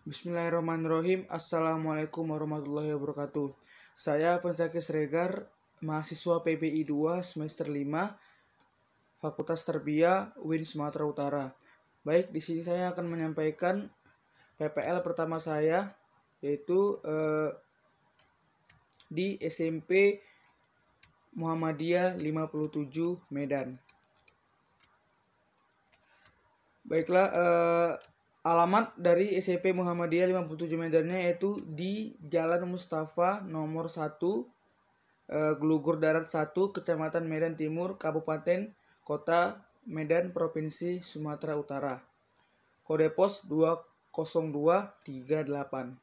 Bismillahirrahmanirrahim. Assalamualaikum warahmatullahi wabarakatuh. Saya Pensaki Sregar, mahasiswa PPI 2 semester 5, Fakultas Tarbiyah UIN Sumatera Utara. Baik, di sini saya akan menyampaikan PPL pertama saya, yaitu di SMP Muhammadiyah 57 Medan. Baiklah, alamat dari SMP Muhammadiyah 57 Medannya yaitu di Jalan Mustafa nomor 1, Gelugur Darat 1, Kecamatan Medan Timur, Kabupaten Kota Medan, Provinsi Sumatera Utara. Kode pos 20238.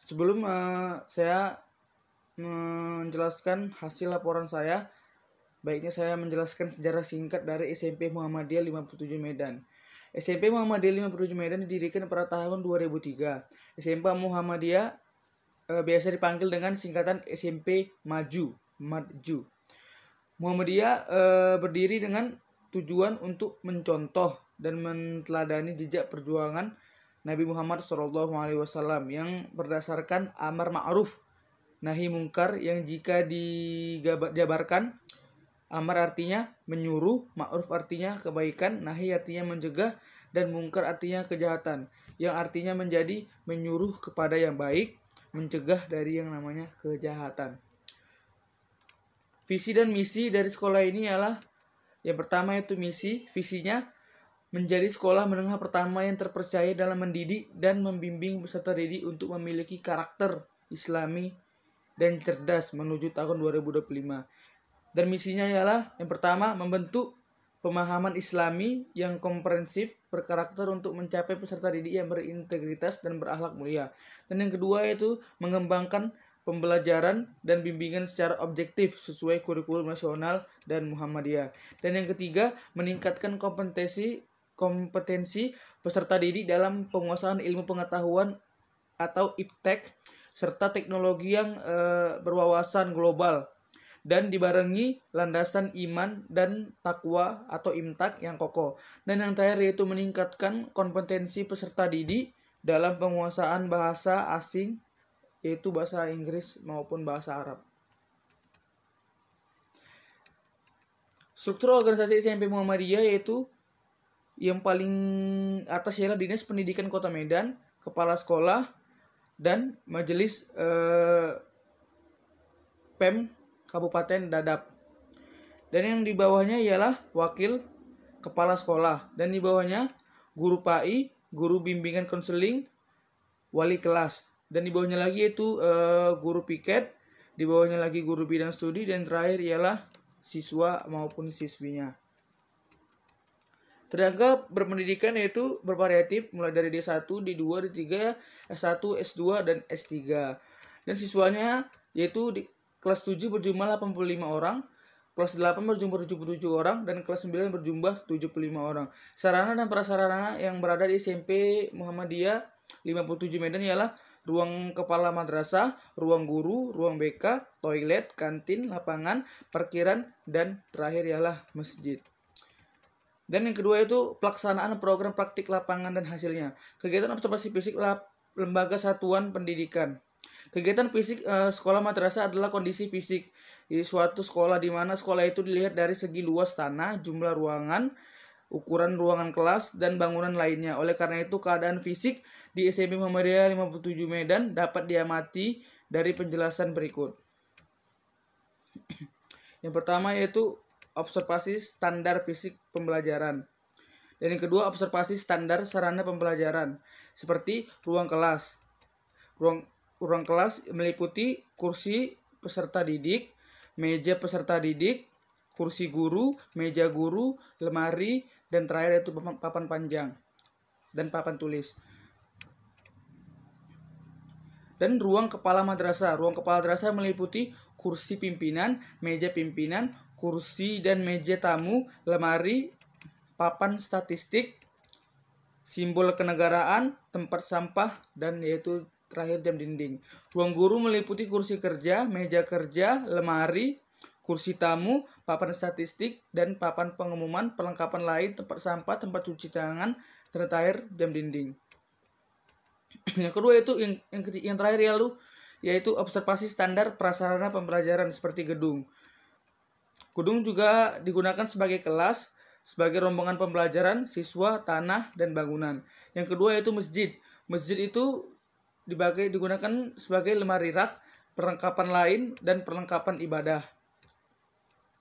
Sebelum saya menjelaskan hasil laporan saya, baiknya saya menjelaskan sejarah singkat dari SMP Muhammadiyah 57 Medan. SMP Muhammadiyah 57 Medan didirikan pada tahun 2003. SMP Muhammadiyah biasa dipanggil dengan singkatan SMP Maju. Muhammadiyah berdiri dengan tujuan untuk mencontoh dan menteladani jejak perjuangan Nabi Muhammad SAW yang berdasarkan amar ma'ruf nahi mungkar, yang jika dijabarkan, amar artinya menyuruh, ma'ruf artinya kebaikan, nahi artinya mencegah, dan mungkar artinya kejahatan, yang artinya menjadi menyuruh kepada yang baik, mencegah dari yang namanya kejahatan. Visi dan misi dari sekolah ini ialah, yang pertama yaitu misi. Visinya menjadi sekolah menengah pertama yang terpercaya dalam mendidik dan membimbing peserta didik untuk memiliki karakter Islami dan cerdas menuju tahun 2025. Dan misinya ialah, yang pertama, membentuk pemahaman Islami yang komprehensif berkarakter untuk mencapai peserta didik yang berintegritas dan berakhlak mulia. Dan yang kedua yaitu mengembangkan pembelajaran dan bimbingan secara objektif sesuai kurikulum nasional dan Muhammadiyah. Dan yang ketiga, meningkatkan kompetensi peserta didik dalam penguasaan ilmu pengetahuan atau iptek serta teknologi yang berwawasan global, dan dibarengi landasan iman dan takwa atau imtak yang kokoh. Dan yang terakhir yaitu meningkatkan kompetensi peserta didik dalam penguasaan bahasa asing, yaitu bahasa Inggris maupun bahasa Arab. Struktur organisasi SMP Muhammadiyah yaitu yang paling atas ialah Dinas Pendidikan Kota Medan, Kepala Sekolah, dan Majelis PEM Kabupaten Dadap. Dan yang di bawahnya ialah Wakil Kepala Sekolah, dan di bawahnya Guru PAI, Guru Bimbingan Konseling, Wali Kelas, dan di bawahnya lagi yaitu Guru Piket, di bawahnya lagi Guru Bidang Studi, dan terakhir ialah siswa maupun siswinya. Tenaga berpendidikan yaitu bervariatif, mulai dari D1, D2, D3, S1, S2, dan S3. Dan siswanya yaitu di kelas 7 berjumlah 85 orang, kelas 8 berjumlah 77 orang, dan kelas 9 berjumlah 75 orang. Sarana dan prasarana yang berada di SMP Muhammadiyah 57 Medan ialah ruang kepala madrasah, ruang guru, ruang BK, toilet, kantin, lapangan, parkiran, dan terakhir ialah masjid. Dan yang kedua itu pelaksanaan program praktik lapangan dan hasilnya. Kegiatan observasi fisik lembaga satuan pendidikan. Kegiatan fisik sekolah madrasah adalah kondisi fisik di suatu sekolah, di mana sekolah itu dilihat dari segi luas tanah, jumlah ruangan, ukuran ruangan kelas, dan bangunan lainnya. Oleh karena itu, keadaan fisik di SMP Muhammadiyah 57 Medan dapat diamati dari penjelasan berikut. Yang pertama yaitu observasi standar fisik pembelajaran. Dan yang kedua, observasi standar sarana pembelajaran, seperti ruang kelas. Ruang kelas meliputi kursi peserta didik, meja peserta didik, kursi guru, meja guru, lemari, dan terakhir yaitu papan panjang dan papan tulis. Dan ruang kepala madrasah. Ruang kepala madrasah meliputi kursi pimpinan, meja pimpinan, kursi dan meja tamu, lemari, papan statistik, simbol kenegaraan, tempat sampah, dan yaitu terakhir jam dinding. Ruang guru meliputi kursi kerja, meja kerja, lemari, kursi tamu, papan statistik, dan papan pengumuman, perlengkapan lain, tempat sampah, tempat cuci tangan, dan air, jam dinding. Yang kedua itu yang terakhir yaitu observasi standar prasarana pembelajaran seperti gedung. Gedung juga digunakan sebagai kelas, sebagai rombongan pembelajaran, siswa, tanah, dan bangunan. Yang kedua yaitu masjid. Masjid itu digunakan sebagai lemari rak, perlengkapan lain, dan perlengkapan ibadah.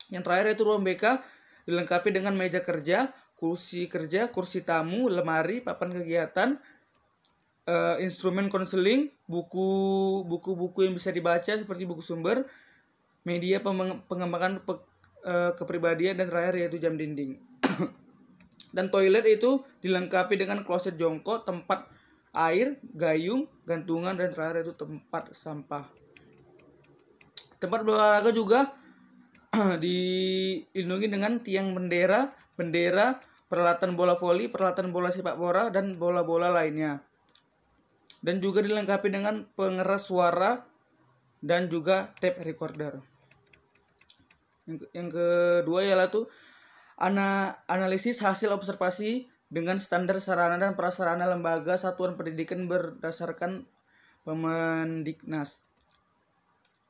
Yang terakhir yaitu ruang BK, dilengkapi dengan meja kerja, kursi tamu, lemari, papan kegiatan, instrumen konseling, buku-buku yang bisa dibaca seperti buku sumber, media pengembangan kepribadian, dan terakhir yaitu jam dinding. Dan toilet itu dilengkapi dengan kloset jongkok, tempat air, gayung, gantungan, dan terakhir itu tempat sampah. Tempat berolahraga juga dilindungi dengan tiang bendera, peralatan bola voli, peralatan bola sepak bola, dan bola-bola lainnya. Dan juga dilengkapi dengan pengeras suara dan juga tape recorder. Yang kedua ialah analisis hasil observasi dengan standar sarana dan prasarana lembaga satuan pendidikan berdasarkan Permendiknas.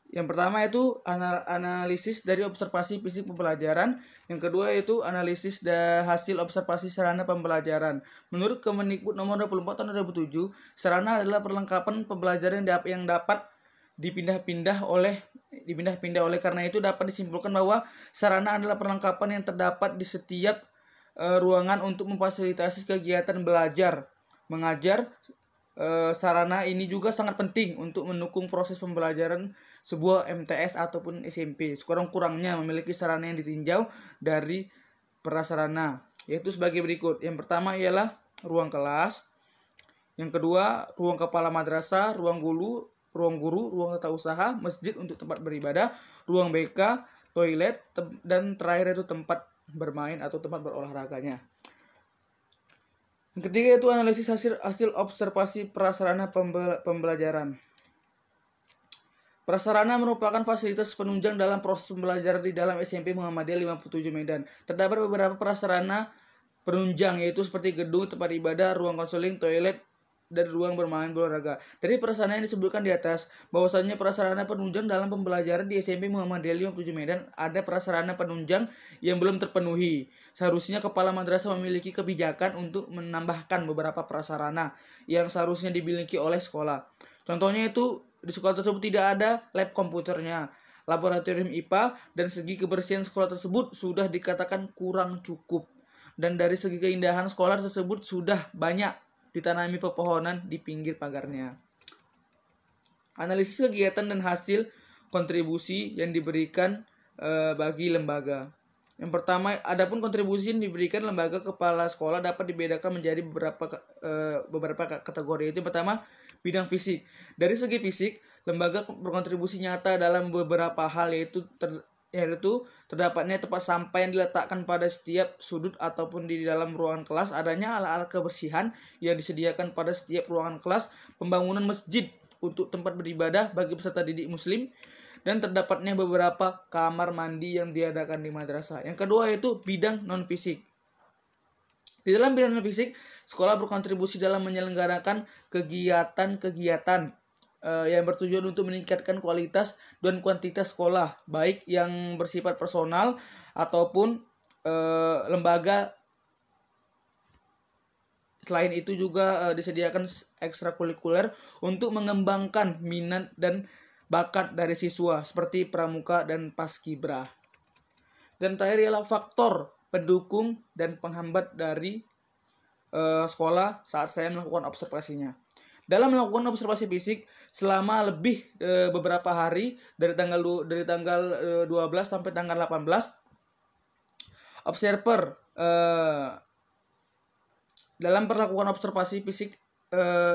Yang pertama itu analisis dari observasi fisik pembelajaran. Yang kedua itu analisis hasil observasi sarana pembelajaran. Menurut Kemendikbud nomor 24 tahun 2007, sarana adalah perlengkapan pembelajaran yang dapat dipindah-pindah oleh karena itu dapat disimpulkan bahwa sarana adalah perlengkapan yang terdapat di setiap ruangan untuk memfasilitasi kegiatan belajar, mengajar. Sarana ini juga sangat penting untuk mendukung proses pembelajaran sebuah MTS ataupun SMP. Sekurang-kurangnya memiliki sarana yang ditinjau dari prasarana, yaitu sebagai berikut. Yang pertama ialah ruang kelas. Yang kedua, ruang kepala madrasah, ruang guru, ruang tata usaha, masjid untuk tempat beribadah, ruang BK, toilet, dan terakhir itu tempat bermain atau tempat berolahraganya. Yang ketiga itu analisis hasil observasi prasarana pembelajaran. Prasarana merupakan fasilitas penunjang dalam proses pembelajaran di dalam SMP Muhammadiyah 57 Medan. Terdapat beberapa prasarana penunjang yaitu seperti gedung, tempat ibadah, ruang konseling, toilet, dan ruang bermain berolahraga. Dari prasarana yang disebutkan di atas, bahwasanya prasarana penunjang dalam pembelajaran di SMP Muhammadiyah 57 Medan ada prasarana penunjang yang belum terpenuhi. Seharusnya kepala madrasah memiliki kebijakan untuk menambahkan beberapa prasarana yang seharusnya dimiliki oleh sekolah. Contohnya itu di sekolah tersebut tidak ada lab komputernya, laboratorium IPA, dan segi kebersihan sekolah tersebut sudah dikatakan kurang cukup. Dan dari segi keindahan sekolah tersebut sudah banyak ditanami pepohonan di pinggir pagarnya. Analisis kegiatan dan hasil kontribusi yang diberikan bagi lembaga. Yang pertama, adapun kontribusi yang diberikan lembaga kepala sekolah dapat dibedakan menjadi beberapa kategori. Itu pertama, bidang fisik. Dari segi fisik, lembaga berkontribusi nyata dalam beberapa hal yaitu terdapatnya tempat sampah yang diletakkan pada setiap sudut ataupun di dalam ruangan kelas, adanya alat-alat kebersihan yang disediakan pada setiap ruangan kelas, pembangunan masjid untuk tempat beribadah bagi peserta didik muslim, dan terdapatnya beberapa kamar mandi yang diadakan di madrasah. Yang kedua yaitu bidang non-fisik. Di dalam bidang non-fisik, sekolah berkontribusi dalam menyelenggarakan kegiatan-kegiatan yang bertujuan untuk meningkatkan kualitas dan kuantitas sekolah, baik yang bersifat personal ataupun lembaga. Selain itu juga disediakan ekstrakurikuler untuk mengembangkan minat dan bakat dari siswa seperti pramuka dan paskibra. Dan terakhir ialah faktor pendukung dan penghambat dari sekolah saat saya melakukan observasinya. Dalam melakukan observasi fisik selama lebih beberapa hari dari tanggal 12 sampai tanggal 18, observer dalam perlakuan observasi fisik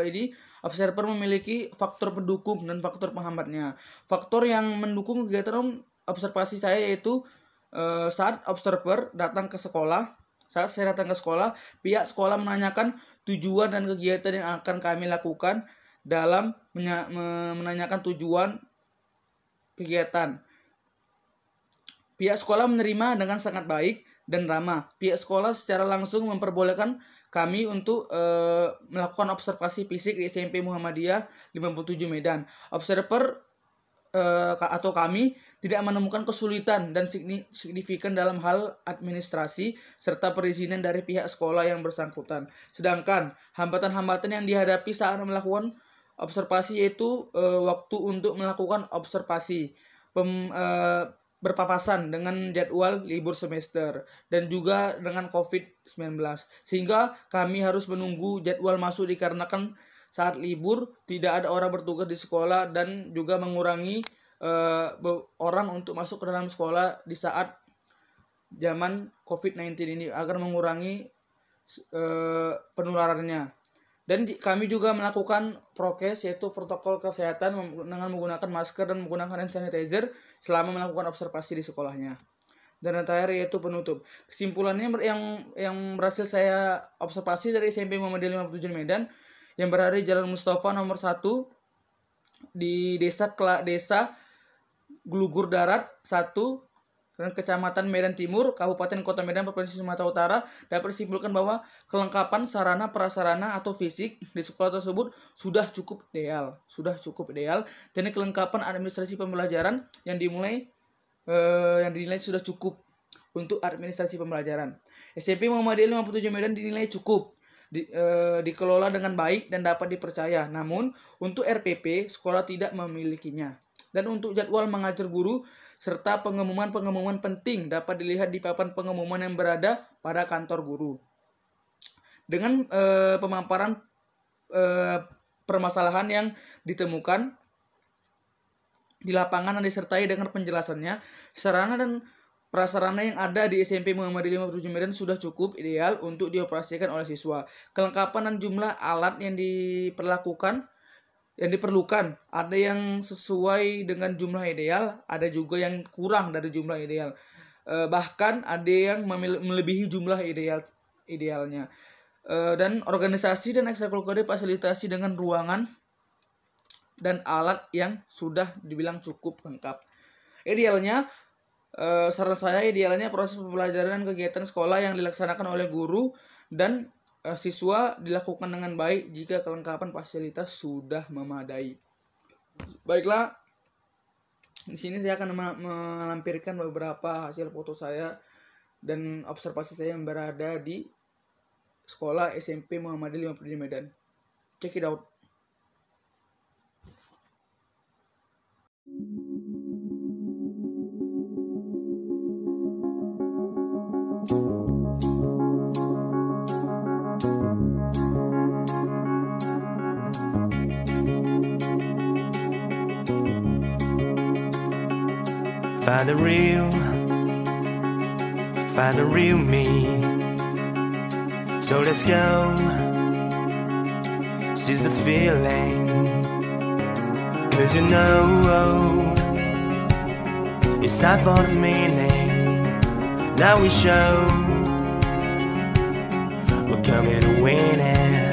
ini observer memiliki faktor pendukung dan faktor penghambatnya. Faktor yang mendukung kegiatan observasi saya yaitu saat observer datang ke sekolah. Saat saya datang ke sekolah, pihak sekolah menanyakan tujuan dan kegiatan yang akan kami lakukan dalam menanyakan tujuan kegiatan. Pihak sekolah menerima dengan sangat baik dan ramah. Pihak sekolah secara langsung memperbolehkan kami untuk melakukan observasi fisik di SMP Muhammadiyah 57 Medan. Observer atau kami tidak menemukan kesulitan dan signifikan dalam hal administrasi serta perizinan dari pihak sekolah yang bersangkutan. Sedangkan hambatan-hambatan yang dihadapi saat melakukan observasi yaitu waktu untuk melakukan observasi, berpapasan dengan jadwal libur semester dan juga dengan COVID-19, sehingga kami harus menunggu jadwal masuk dikarenakan saat libur tidak ada orang bertugas di sekolah dan juga mengurangi orang untuk masuk ke dalam sekolah di saat zaman COVID-19 ini agar mengurangi penularannya. Dan kami juga melakukan prokes yaitu protokol kesehatan dengan menggunakan masker dan menggunakan hand sanitizer selama melakukan observasi di sekolahnya. Dan yang terakhir yaitu penutup. Kesimpulannya yang berhasil saya observasi dari SMP Muhammadiyah 57 Medan yang berada di Jalan Mustafa nomor 1 di desa Glugur Darat 1 dan Kecamatan Medan Timur, Kabupaten Kota Medan, Provinsi Sumatera Utara, dapat disimpulkan bahwa kelengkapan sarana prasarana atau fisik di sekolah tersebut sudah cukup ideal. Dan kelengkapan administrasi pembelajaran yang dinilai sudah cukup untuk administrasi pembelajaran. SMP Muhammadiyah 57 Medan dinilai cukup dikelola dengan baik dan dapat dipercaya. Namun untuk RPP sekolah tidak memilikinya. Dan untuk jadwal mengajar guru serta pengumuman penting dapat dilihat di papan pengumuman yang berada pada kantor guru. Dengan pemaparan permasalahan yang ditemukan di lapangan dan disertai dengan penjelasannya, sarana dan prasarana yang ada di SMP Muhammadiyah 57 Medan sudah cukup ideal untuk dioperasikan oleh siswa. Kelengkapan dan jumlah alat yang diperlukan ada yang sesuai dengan jumlah ideal, ada juga yang kurang dari jumlah ideal, bahkan ada yang melebihi jumlah idealnya. Dan organisasi dan ekstrakurikuler fasilitasi dengan ruangan dan alat yang sudah dibilang cukup lengkap. Idealnya, saran saya idealnya proses pembelajaran dan kegiatan sekolah yang dilaksanakan oleh guru dan siswa dilakukan dengan baik jika kelengkapan fasilitas sudah memadai. Baiklah, di sini saya akan melampirkan beberapa hasil foto saya dan observasi saya yang berada di sekolah SMP Muhammadiyah 57 Medan. Check it out. Find the real me. So let's go, seize the feeling. 'Cause you know it's time for the meaning. Now we show we're coming to win it.